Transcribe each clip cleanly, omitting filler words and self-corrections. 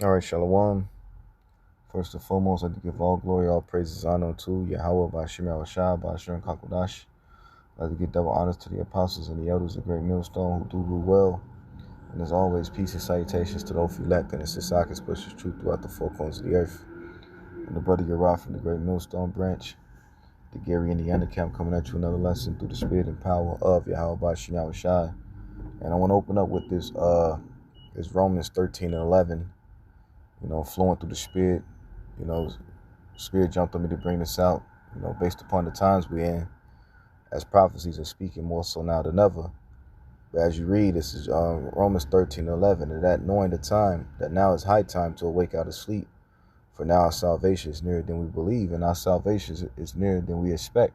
All right, Shalom. First and foremost, I'd like to give all glory, all praises, honor to Yahweh, Bashim Yahushua, Bashir Kakodash. I'd like to give double honors to the apostles and the elders of Great Millstone who do rule well. And as always, peace and salutations to those elect and the Sasakis pushes truth throughout the four corners of the earth. And the brother Yerah from the Great Millstone branch, the Gary and the Undercamp coming at you another lesson through the spirit and power of Yahweh, Bashim Yahushua. And I want to open up with this Romans 13 and 11, flowing through the spirit. Spirit jumped on me to bring this out, based upon the times we're in, as prophecies are speaking more so now than ever. But as you read, this is Romans 13:11, and that knowing the time, that now is high time to awake out of sleep, for now our salvation is nearer than we believe, and our salvation is nearer than we expect.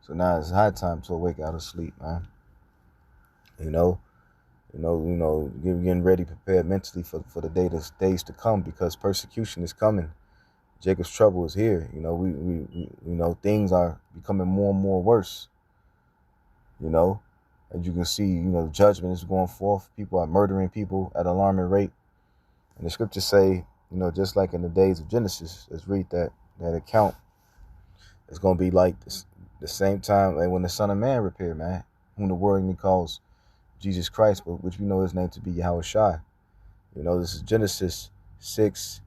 So now it's high time to awake out of sleep, man. Getting ready, prepared mentally for the days to come, because persecution is coming. Jacob's trouble is here. Things are becoming more and more worse. As you can see, judgment is going forth. People are murdering people at an alarming rate. And the scriptures say, just like in the days of Genesis, let's read that account. It's going to be like this, the same time like when the Son of Man appeared, man, whom the world even calls Jesus Christ, but which we know his name to be Yahweh Shai. This is Genesis 6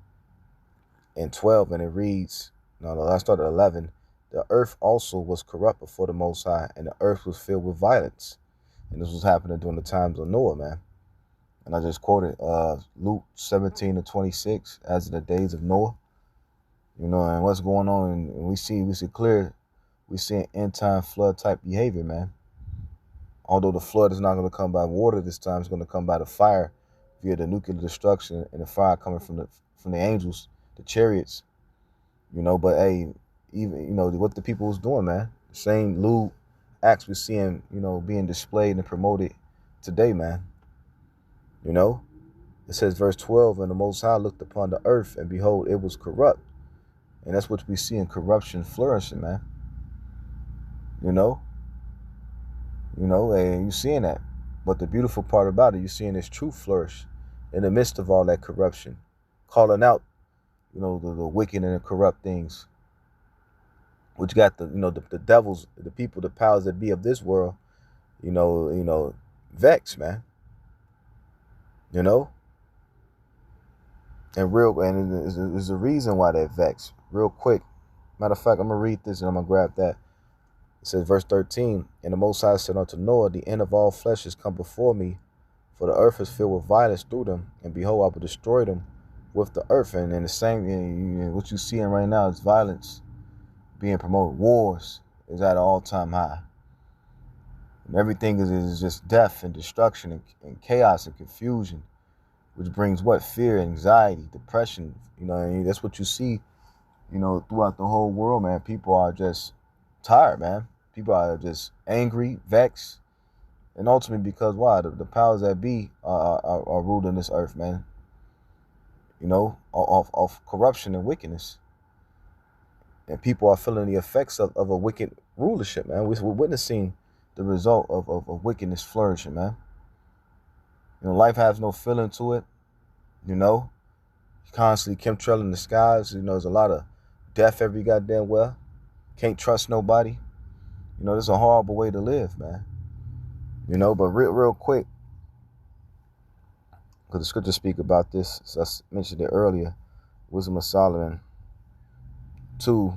and 12, and it reads, I started at 11. The earth also was corrupt before the Most High, and the earth was filled with violence. And this was happening during the times of Noah, man. And I just quoted Luke 17:26, as in the days of Noah. And what's going on, and we see clear, we see an end time flood type behavior, man. Although the flood is not going to come by water this time, it's going to come by the fire via the nuclear destruction and the fire coming from the angels, the chariots. But hey, even what the people was doing, man. The same lewd acts we're seeing, being displayed and promoted today, man. It says verse 12, and the Most High looked upon the earth, and behold, it was corrupt. And that's what we see in corruption flourishing, man. And you seeing that. But the beautiful part about it, you're seeing this truth flourish in the midst of all that corruption, calling out, the wicked and the corrupt things, which got the devils, the people, the powers that be of this world, vexed, man. And there's a reason why they're vexed. Real quick, matter of fact, I'm gonna read this and I'm gonna grab that. It says, verse 13, and the Most High said unto Noah, the end of all flesh is come before me, for the earth is filled with violence through them, and behold, I will destroy them with the earth. And in the same, what you're seeing right now is violence being promoted. Wars is at an all-time high. And everything is just death and destruction and chaos and confusion, which brings what? Fear, anxiety, depression. And that's what you see, throughout the whole world, man. People are just tired, man. People are just angry, vexed, and ultimately because why? The powers that be are ruling this earth, man. Of corruption and wickedness. And people are feeling the effects of a wicked rulership, man. We're witnessing the result of wickedness flourishing, man. Life has no feeling to it. Constantly chemtrailing the skies. There's a lot of death every goddamn well. Can't trust nobody. This is a horrible way to live, man. But real quick, because the scriptures speak about this, so I mentioned it earlier, Wisdom of Solomon 2.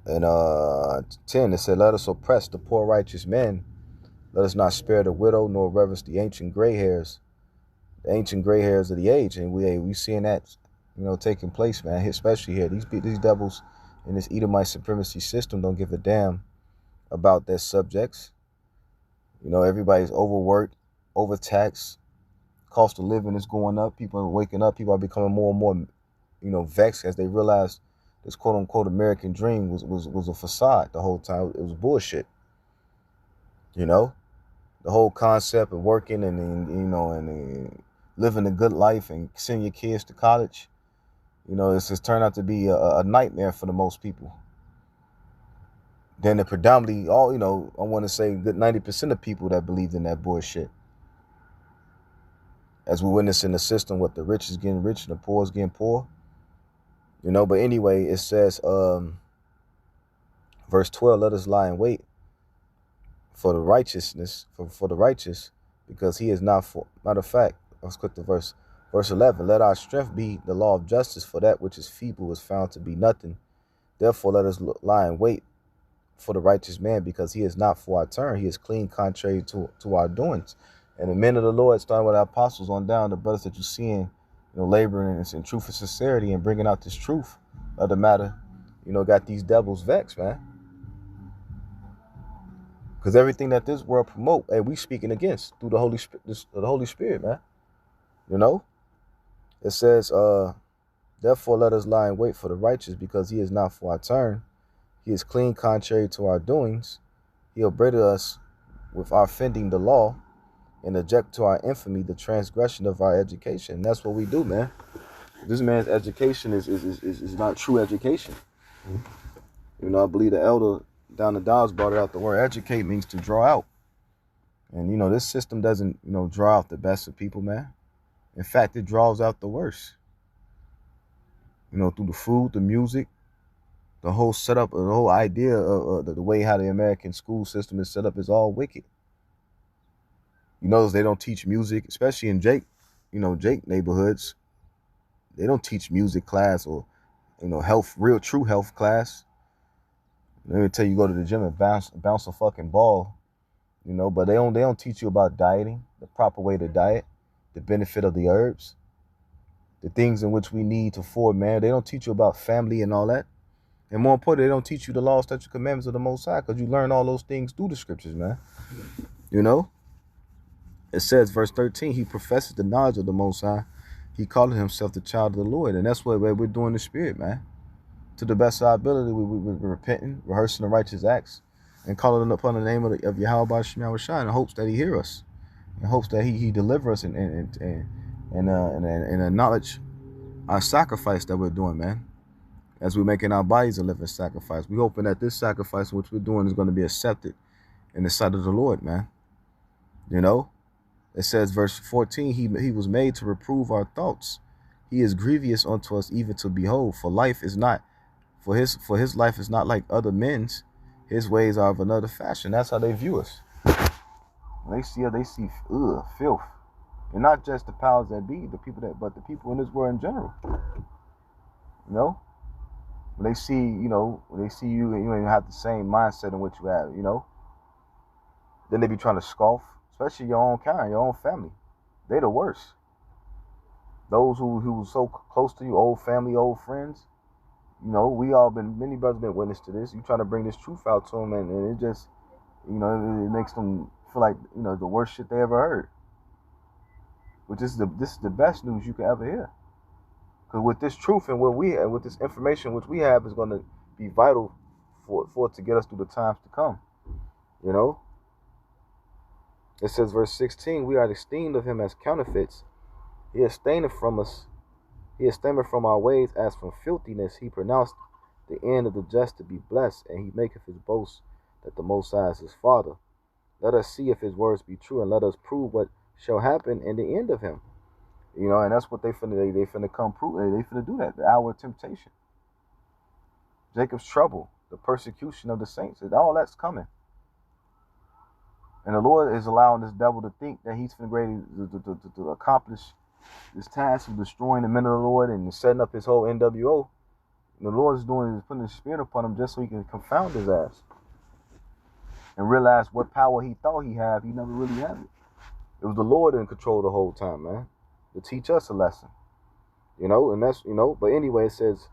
And 10, it said, let us oppress the poor righteous men. Let us not spare the widow, nor reverence the ancient gray hairs of the age. And we seeing that, taking place, man, especially here. These devils in this Edomite supremacy system don't give a damn about their subjects. Everybody's overworked, overtaxed. Cost of living is going up. People are waking up. People are becoming more and more, vexed as they realize this quote unquote American dream was a facade the whole time. It was bullshit. The whole concept of working and living a good life and sending your kids to college, it's just turned out to be a nightmare for the most people. than the predominantly all, I want to say good 90% of people that believed in that bullshit. As we witness in the system, what the rich is getting rich and the poor is getting poor. But anyway, it says, verse 12, let us lie in wait for the righteousness, for the righteous, because he is not for, matter of fact, let's click the verse 11, let our strength be the law of justice, for that which is feeble is found to be nothing. Therefore, let us lie in wait for the righteous man, because he is not for our turn. He is clean, contrary to our doings. And the men of the Lord, starting with our apostles on down, the brothers that you're seeing, laboring in truth and sincerity and bringing out this truth of the matter, got these devils vexed, man. Because everything that this world promote, hey, we speaking against through the Holy Spirit, man. It says, therefore let us lie in wait for the righteous, because he is not for our turn. He is clean, contrary to our doings. He upbraided us with our offending the law, and object to our infamy, the transgression of our education. And that's what we do, man. This man's education is not true education. I believe the elder down the Dodds brought it out. The word educate means to draw out. And, this system doesn't, draw out the best of people, man. In fact, it draws out the worst. Through the food, the music, the whole setup, the whole idea of the way how the American school system is set up is all wicked. You notice they don't teach music, especially in Jake neighborhoods. They don't teach music class or, health, real true health class. Let me tell you, go to the gym and bounce a fucking ball, but they don't teach you about dieting, the proper way to diet, the benefit of the herbs, the things in which we need to form, man. They don't teach you about family and all that. And more importantly, they don't teach you the law, statutes, commandments of the Most High, because you learn all those things through the scriptures, man. It says, verse 13, he professes the knowledge of the Most High. He called himself the child of the Lord. And that's what we're doing in the spirit, man. To the best of our ability, we're repenting, rehearsing the righteous acts, and calling upon the name of Yahweh B'Shem Yahushua in hopes that he hear us, in hopes that he deliver us and acknowledge our sacrifice that we're doing, man. As we're making our bodies a living sacrifice, we're hoping that this sacrifice which we're doing is going to be accepted in the sight of the Lord, man. It says, verse 14, he was made to reprove our thoughts. He is grievous unto us even to behold. For his life is not like other men's. His ways are of another fashion. That's how they view us. When they see us, they see filth. And not just the powers that be, but the people in this world in general. When they see, when they see you and you don't even have the same mindset in which you have, then they be trying to scoff. Especially your own kind, your own family. They the worst. Those who so close to you, old family, old friends. Many brothers been witness to this. You try to bring this truth out to them, and it just, it makes them feel like, the worst shit they ever heard. But this is the best news you can ever hear. Because with this truth and with this information which we have is going to be vital for it to get us through the times to come. It says, verse 16, we are esteemed of him as counterfeits. He is stained from us. He is stained from our ways as from filthiness. He pronounced the end of the just to be blessed, and he maketh his boast that the Most High is his Father. Let us see if his words be true, and let us prove what shall happen in the end of him. And that's what they finna come prove. They finna do that. The hour of temptation, Jacob's trouble, the persecution of the saints. All that's coming. And the Lord is allowing this devil to think that he's ready to accomplish this task of destroying the men of the Lord and setting up his whole NWO. And the Lord is putting his spirit upon him just so he can confound his ass and realize what power he thought he had. He never really had it. It was the Lord in control the whole time, man, to teach us a lesson. And that's, but anyway, it says,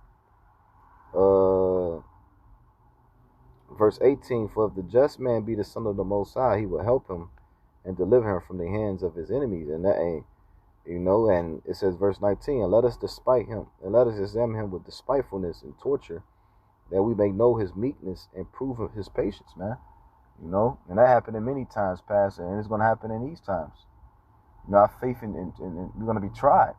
verse 18, for if the just man be the son of the Most High, he will help him and deliver him from the hands of his enemies. And that ain't, and it says, verse 19, and let us despite him, and let us examine him with despitefulness and torture, that we may know his meekness and prove his patience, man. And that happened in many times past, and it's going to happen in these times. Our faith in we're going to be tried.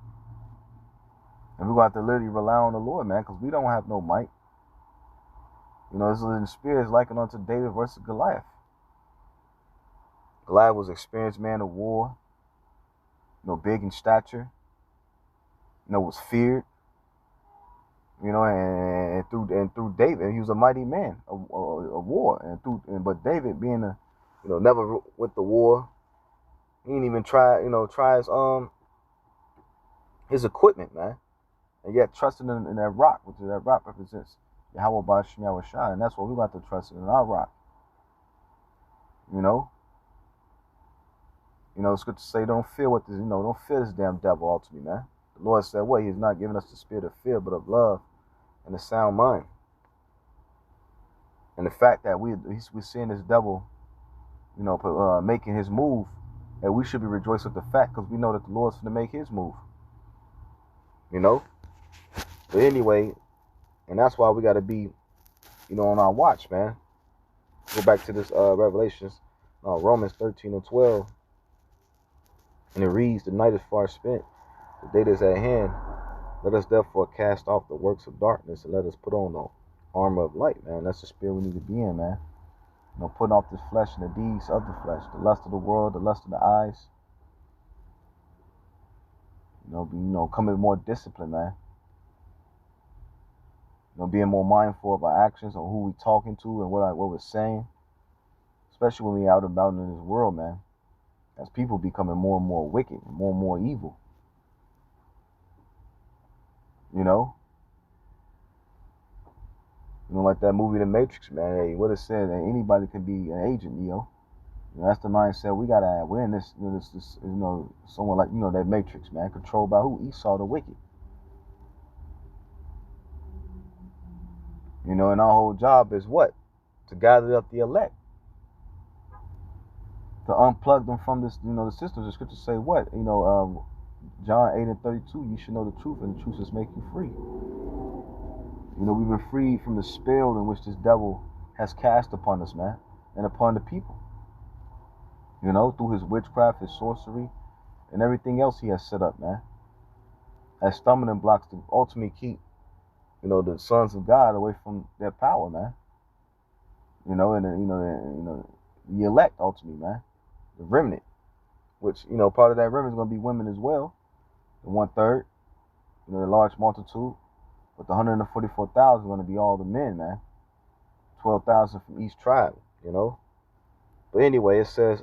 And we're going to have to literally rely on the Lord, man, because we don't have no might. You know, this in the spirit is likened unto David versus Goliath. Goliath was an experienced man of war, big in stature, was feared, and through David, he was a mighty man of war, but David being never went to war, he didn't even try his equipment, man, and yet trusting in that rock, which that rock represents Yahweh Bashim Yahweh Shai, and that's what we got to trust in our rock. It's good to say don't fear don't fear this damn devil ultimately, man. The Lord said what? He's not giving us the spirit of fear, but of love and a sound mind. And the fact that we're seeing this devil, making his move, and we should be rejoicing with the fact because we know that the Lord's going to make his move. But anyway, and that's why we got to be, on our watch, man. Go back to this Revelations, Romans 13:12. And it reads, the night is far spent, the day is at hand. Let us therefore cast off the works of darkness and let us put on the armor of light, man. That's the spirit we need to be in, man. Putting off this flesh and the deeds of the flesh, the lust of the world, the lust of the eyes. Coming more disciplined, man. Being more mindful of our actions, on who we talking to and what we're saying. Especially when we out and about in this world, man. As people becoming more and more wicked, more and more evil. Like that movie The Matrix, man. Hey, what it said, that anybody can be an agent, that's the mindset we gotta have. We're in this, someone like, that Matrix, man, controlled by who? Esau the wicked. And our whole job is what? To gather up the elect. To unplug them from this, the systems. The scriptures say what? John 8:32, you should know the truth, and the truth will make you free. We've been freed from the spell in which this devil has cast upon us, man, and upon the people. Through his witchcraft, his sorcery, and everything else he has set up, man, as stumbling blocks to ultimately keep, the sons of God away from their power, man. The elect ultimately, man, the remnant, which part of that remnant is going to be women as well, the 1/3, the large multitude. But the 144,000 is going to be all the men, man. 12,000 from each tribe, But anyway, it says,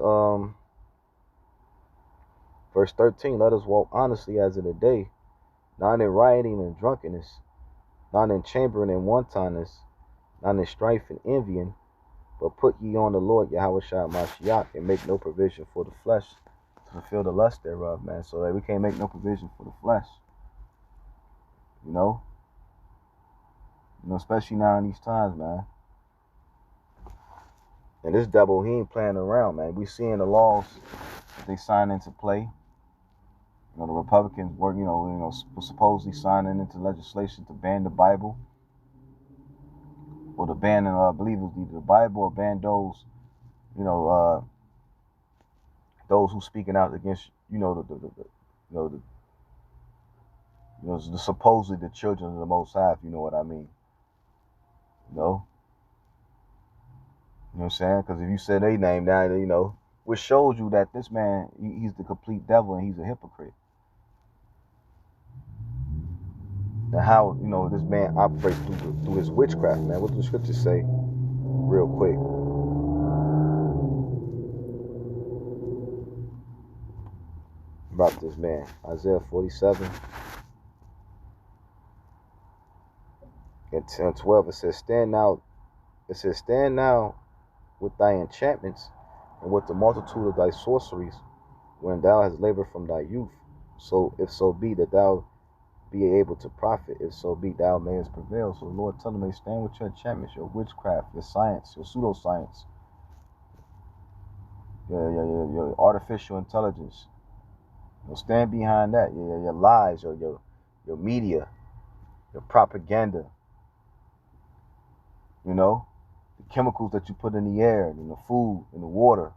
verse 13, let us walk honestly as in the day, not in rioting and drunkenness, not in chambering and wantonness, not in strife and envying, but put ye on the Lord Yahweh Shai Mashiach, and make no provision for the flesh to fulfill the lust thereof, man. So that we can't make no provision for the flesh, especially now in these times, man. And this devil, he ain't playing around, man. We seeing the laws that they sign into play. The Republicans were, supposedly signing into legislation to ban the Bible, or to ban, I believe it was either the Bible or ban those, those who speaking out against, the supposedly the children of the Most High, if you know what I mean. You know what I'm saying? Because if you say their name now, which shows you that this man, he's the complete devil and he's a hypocrite. Now how, this man operates through his witchcraft, man. What do the scriptures say? Real quick. About this man. Isaiah 47. And 12, it says, stand now with thy enchantments and with the multitude of thy sorceries, when thou hast labored from thy youth. So if so be that thou be able to profit, if so be thou mayest prevail. So the Lord telling me, stand with your enchantments, your witchcraft, your science, your pseudoscience, your artificial intelligence. Stand behind that. Your lies, your media, your propaganda. The chemicals that you put in the air, in the food, in the water,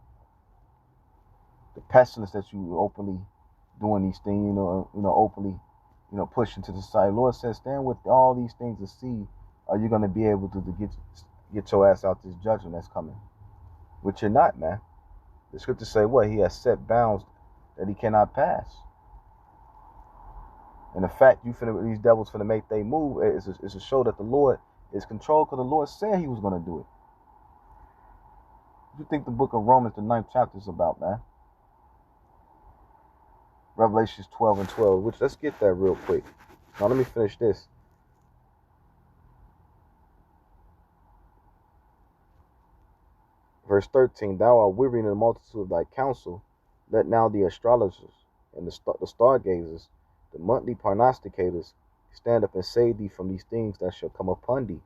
the pestilence that you openly doing these things, openly, pushing to the side. Lord says, stand with all these things and see, are you going to be able to get your ass out this judgment that's coming. Which you're not, man. The scriptures say what? He has set bounds that he cannot pass. And the fact these devils finna make they move is a show that the Lord is controlled, because the Lord said he was going to do it. What do you think the book of Romans, the 9th chapter, is about, man? Revelations 12 and 12, which let's get that real quick. Now let me finish this. Verse 13, thou art weary in the multitude of thy counsel. Let now the astrologers and the stargazers, the monthly prognosticators, stand up and save thee from these things that shall come upon thee.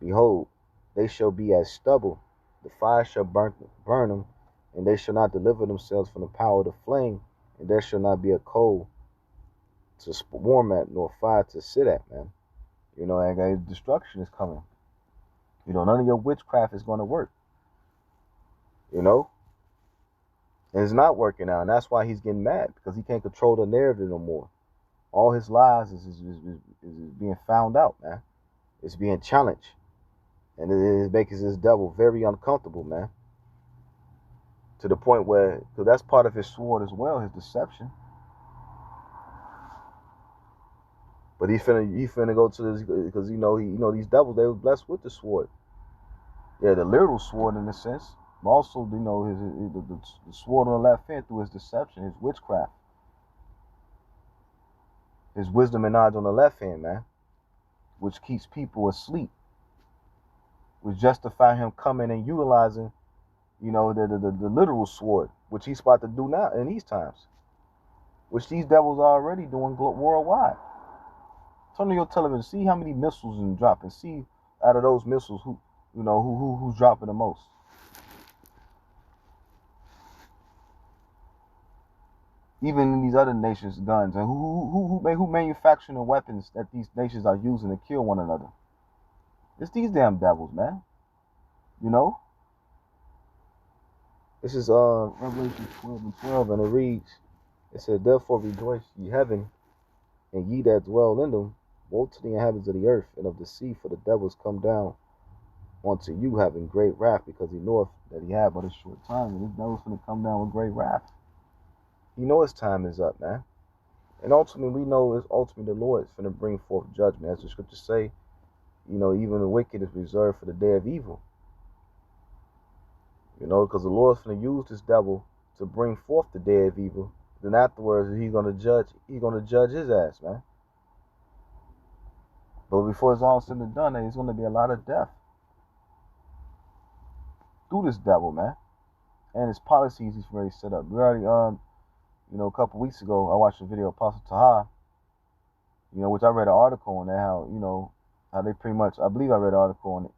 Behold, they shall be as stubble. The fire shall burn them, and they shall not deliver themselves from the power of the flame, and there shall not be a coal to warm at, nor fire to sit at, man. You know, and destruction is coming. You know, none of your witchcraft is going to work. You know? And it's not working out, and that's why he's getting mad, because he can't control the narrative no more. All his lies is being found out, man. It's being challenged. And it is making this devil very uncomfortable, man. To the point where, because that's part of his sword as well, his deception. But he finna go to this, because these devils, they were blessed with the sword. Yeah, the literal sword in a sense. But also, the sword on the left hand through his deception, his witchcraft. His wisdom and knowledge on the left hand, man. Which keeps people asleep. Which justify him coming and utilizing, the literal sword, which he's about to do now in these times. Which these devils are already doing worldwide. Turn on your television, see how many missiles are dropping. See out of those missiles who's dropping the most. Even in these other nations' guns, and who manufacturing the weapons that these nations are using to kill one another. It's these damn devils, man. You know? This is Revelation 12 and 12, and it reads, it said, therefore rejoice ye heaven, and ye that dwell in them. Woe to the inhabitants of the earth and of the sea, for the devils come down unto you having great wrath, because he knoweth that he had but a short time, and this devil's going to come down with great wrath. He knows his time is up, man. And ultimately, we know the Lord is going to bring forth judgment. As the scriptures say, even the wicked is reserved for the day of evil. Because the Lord's going to use this devil to bring forth the day of evil. Then afterwards, he's going to judge his ass, man. But before it's all said and done, there's going to be a lot of death through this devil, man. And his policies he's already set up. We already, a couple weeks ago, I watched a video of Apostle Taha, which I read an article on that, how they pretty much, I believe I read an article on it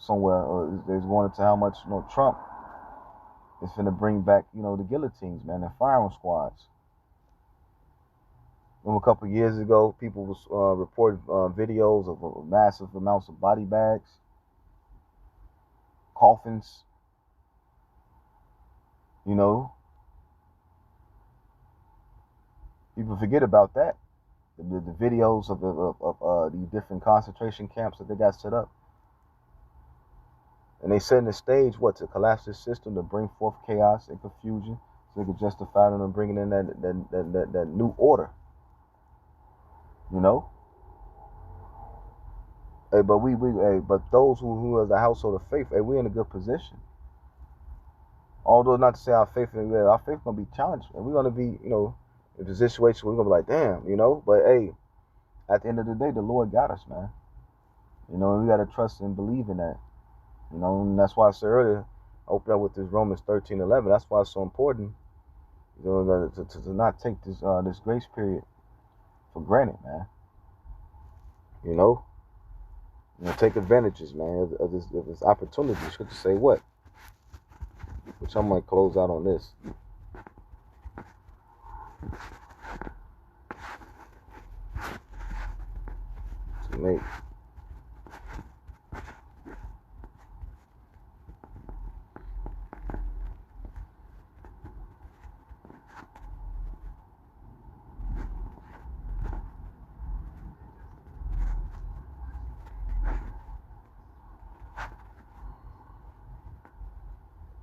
somewhere, or there's going into how much, Trump is going to bring back, the guillotines, man, and firing squads. A couple of years ago, people was reporting videos of massive amounts of body bags, coffins, People forget about that. The videos of the different concentration camps that they got set up. And they setting the stage, to collapse this system, to bring forth chaos and confusion, so they could justify them and bringing in that new order. Hey, but but those who are the household of faith, hey, we're in a good position. Although not to say our faith gonna be challenged, and we're gonna be, in a situation where we're gonna be like, damn, But hey, at the end of the day, the Lord got us, man. And we gotta trust and believe in that. And that's why I said earlier, I opened up with this Romans 13:11. That's why it's so important, to not take this grace period for granted, man. Take advantages, man, of this opportunity. You should say what? Which I might close out on this. To make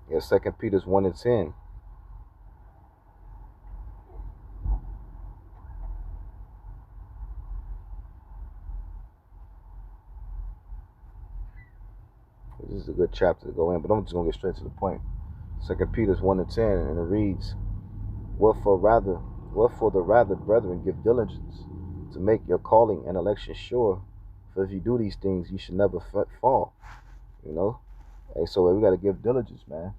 Yeah, 2 Peter 1:10. This is a good chapter to go in, but I'm just gonna get straight to the point. 2 Peter 1:10, and it reads, Wherefore the rather, brethren, give diligence to make your calling and election sure. For if you do these things, you should never fall. You know, hey, so we got to give diligence, man.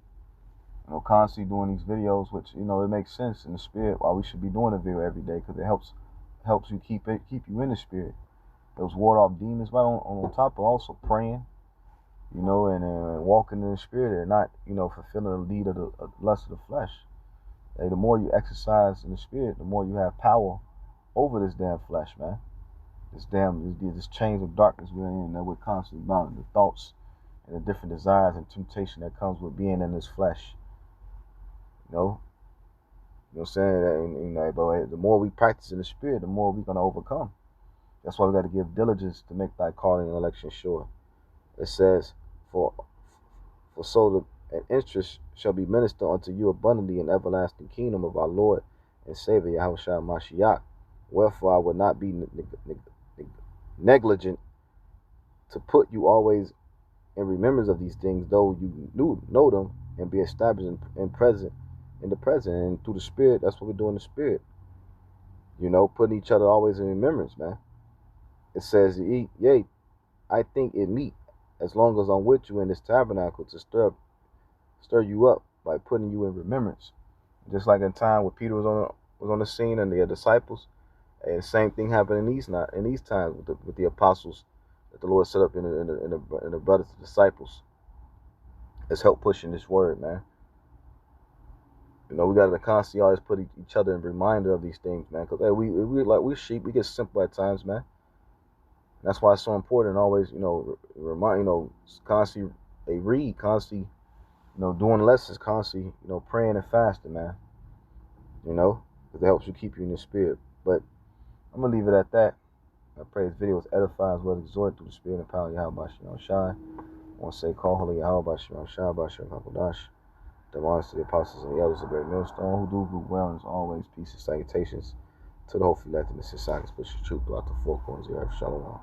Constantly doing these videos, which it makes sense in the spirit why we should be doing a video every day, because it helps you keep you in the spirit. Those ward off demons, right on top of also praying, and walking in the spirit, and not fulfilling the lead of the lust of the flesh. Hey, the more you exercise in the spirit, the more you have power over this damn flesh, man. This chains of darkness we're in that we're constantly bound, the thoughts and the different desires and temptation that comes with being in this flesh. You know what I'm saying? And but the more we practice in the spirit, the more we're gonna overcome. That's why we got to give diligence to make thy calling and election sure. It says, for so an interest shall be ministered unto you abundantly in everlasting kingdom of our Lord and Savior Yahushua Mashiach. Wherefore I would not be negligent to put you always in remembrance of these things, though you know them, and be established in the present, and through the Spirit. That's what we do in the Spirit. Putting each other always in remembrance, man. It says, yea, I think it meet, as long as I'm with you in this tabernacle, to stir you up by putting you in remembrance. Just like in time when Peter was on the scene and the disciples, and the same thing happened in these times with the apostles that the Lord set up in the brothers and disciples. It's help pushing this word, man. We got to constantly always put each other in reminder of these things, man. Because we sheep, we get simple at times, man. That's why it's so important. Always, remind, constantly read, constantly, doing lessons, constantly, praying and fasting, man. Because it helps you keep you in the spirit. But I'm gonna leave it at that. I pray this video was edifying as well as exhort through the spirit and power of Yahweh Shai. I want to say, call holy Yahweh Shai, Bashir Hakodash. The honors to the apostles and the elders of Great Millstone, who do good well, and as always, peace and salutations to the hopefully elect in the society, push the truth throughout the four corners of the earth. Shalom.